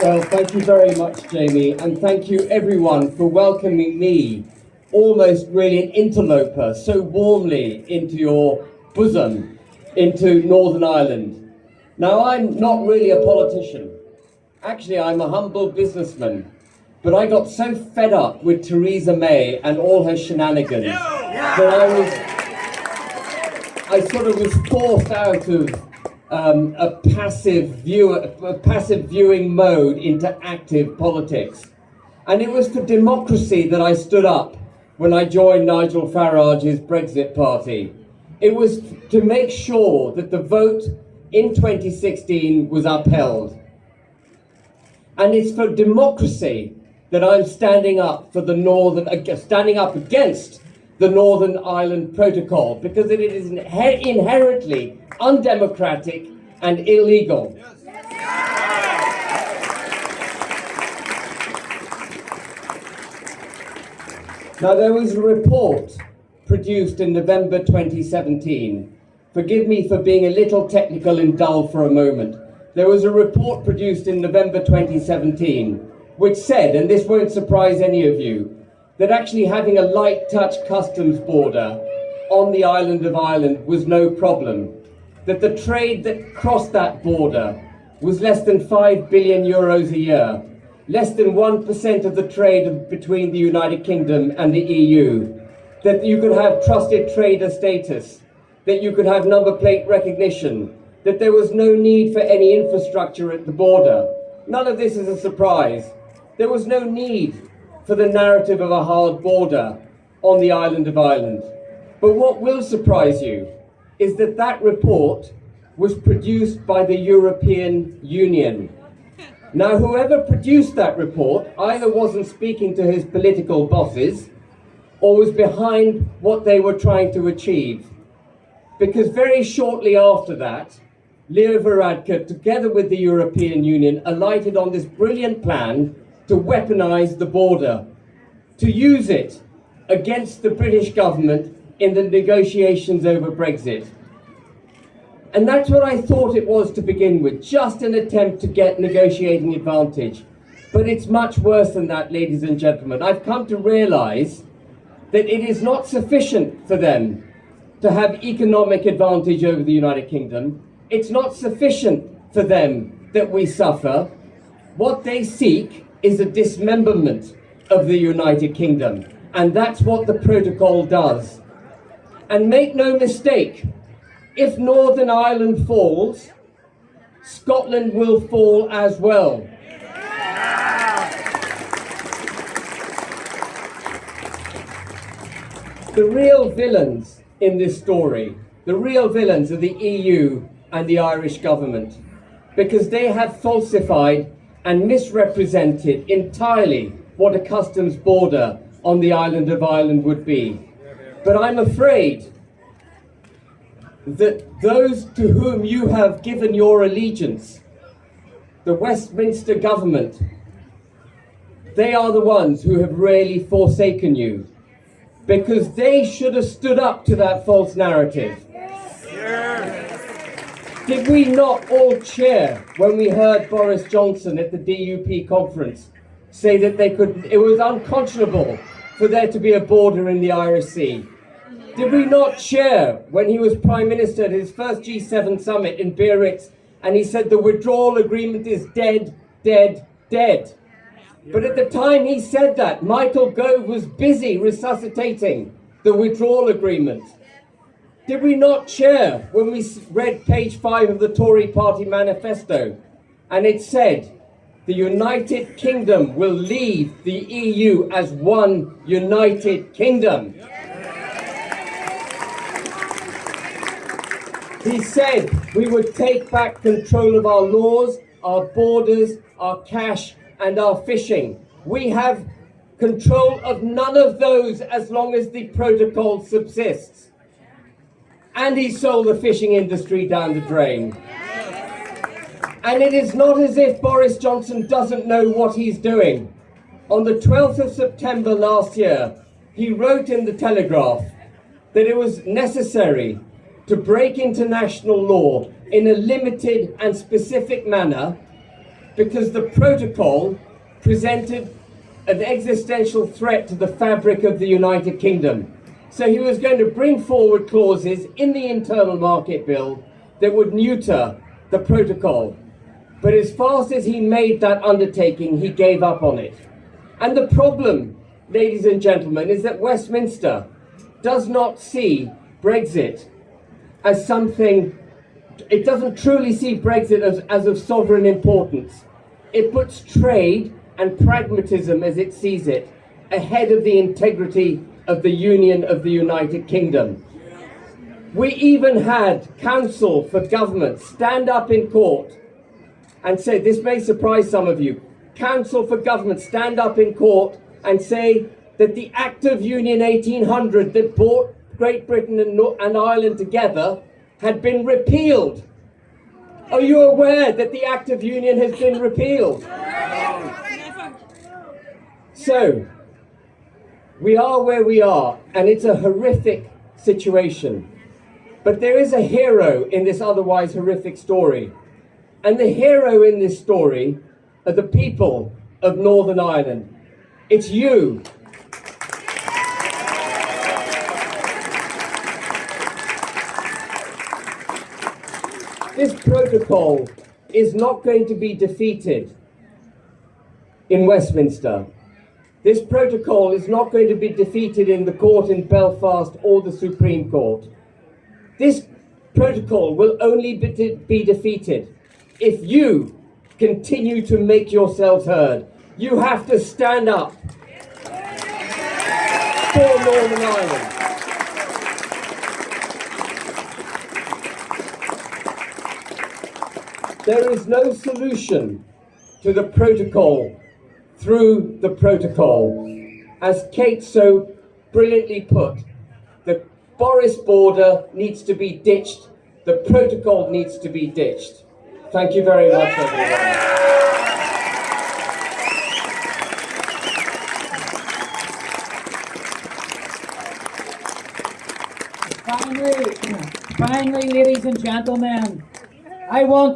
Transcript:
Well, thank you very much, Jamie, and thank you everyone for welcoming me, almost really an interloper, so warmly into your bosom, into Northern Ireland. Now, I'm not really a politician. Actually, I'm a humble businessman. But I got so fed up with Theresa May and all her shenanigans that I sort of was forced out of a passive viewing mode into active politics. And it was for democracy that I stood up when I joined Nigel Farage's Brexit party. It was to make sure that the vote in 2016 was upheld. And it's for democracy that I'm standing up for standing up against the Northern Ireland Protocol, because it is inherently undemocratic and illegal. Now, there was a report produced in November 2017. Forgive me for being a little technical and dull for a moment. There was a report produced in November 2017 which said, and this won't surprise any of you, that actually having a light touch customs border on the island of Ireland was no problem. That the trade that crossed that border was less than 5 billion euros a year, less than 1% of the trade between the United Kingdom and the EU, that you could have trusted trader status, that you could have number plate recognition, that there was no need for any infrastructure at the border. None of this is a surprise. There was no need for the narrative of a hard border on the island of Ireland. But what will surprise you is that that report was produced by the European Union. Now, whoever produced that report either wasn't speaking to his political bosses or was behind what they were trying to achieve. Because very shortly after that, Leo Varadkar, together with the European Union, alighted on this brilliant plan to weaponize the border, to use it against the British government in the negotiations over Brexit. And that's what I thought it was to begin with, just an attempt to get negotiating advantage. But it's much worse than that, ladies and gentlemen. I've come to realize that it is not sufficient for them to have economic advantage over the United Kingdom. It's not sufficient for them that we suffer. What they seek is a dismemberment of the United Kingdom. And that's what the protocol does. And make no mistake, if Northern Ireland falls, Scotland will fall as well. The real villains in this story, the real villains are the EU and the Irish government, because they have falsified and misrepresented entirely what a customs border on the island of Ireland would be. But I'm afraid that those to whom you have given your allegiance, the Westminster government, they are the ones who have really forsaken you, because they should have stood up to that false narrative. Did we not all cheer when we heard Boris Johnson at the DUP conference say that it was unconscionable for there to be a border in the Irish Sea? Did we not cheer when he was Prime Minister at his first G7 summit in Biarritz and he said the withdrawal agreement is dead, dead, dead? But at the time he said that, Michael Gove was busy resuscitating the withdrawal agreement. Did we not cheer when we read page 5 of the Tory party manifesto and it said the United Kingdom will leave the EU as one United Kingdom? He said we would take back control of our laws, our borders, our cash and our fishing. We have control of none of those as long as the protocol subsists. And he sold the fishing industry down the drain. And it is not as if Boris Johnson doesn't know what he's doing. On the 12th of September last year, he wrote in the Telegraph that it was necessary to break international law in a limited and specific manner because the protocol presented an existential threat to the fabric of the United Kingdom. So he was going to bring forward clauses in the internal market bill that would neuter the protocol. But as fast as he made that undertaking, he gave up on it. And the problem, ladies and gentlemen, is that Westminster does not see Brexit as something, it doesn't truly see Brexit as of sovereign importance. It puts trade and pragmatism, as it sees it, ahead of the integrity of the Union of the United Kingdom. We even had counsel for government stand up in court and say, this may surprise some of you, counsel for government stand up in court and say that the Act of Union 1800 that brought Great Britain and Ireland together had been repealed. Are you aware that the Act of Union has been repealed? So, we are where we are, and it's a horrific situation. But there is a hero in this otherwise horrific story. And the hero in this story are the people of Northern Ireland. It's you. This protocol is not going to be defeated in Westminster. This protocol is not going to be defeated in the court in Belfast or the Supreme Court. This protocol will only be defeated if you continue to make yourselves heard. You have to stand up for Northern Ireland. There is no solution to the protocol through the protocol. As Kate so brilliantly put, the Boris border needs to be ditched, the protocol needs to be ditched. Thank you very much, everyone. Finally, ladies and gentlemen, I want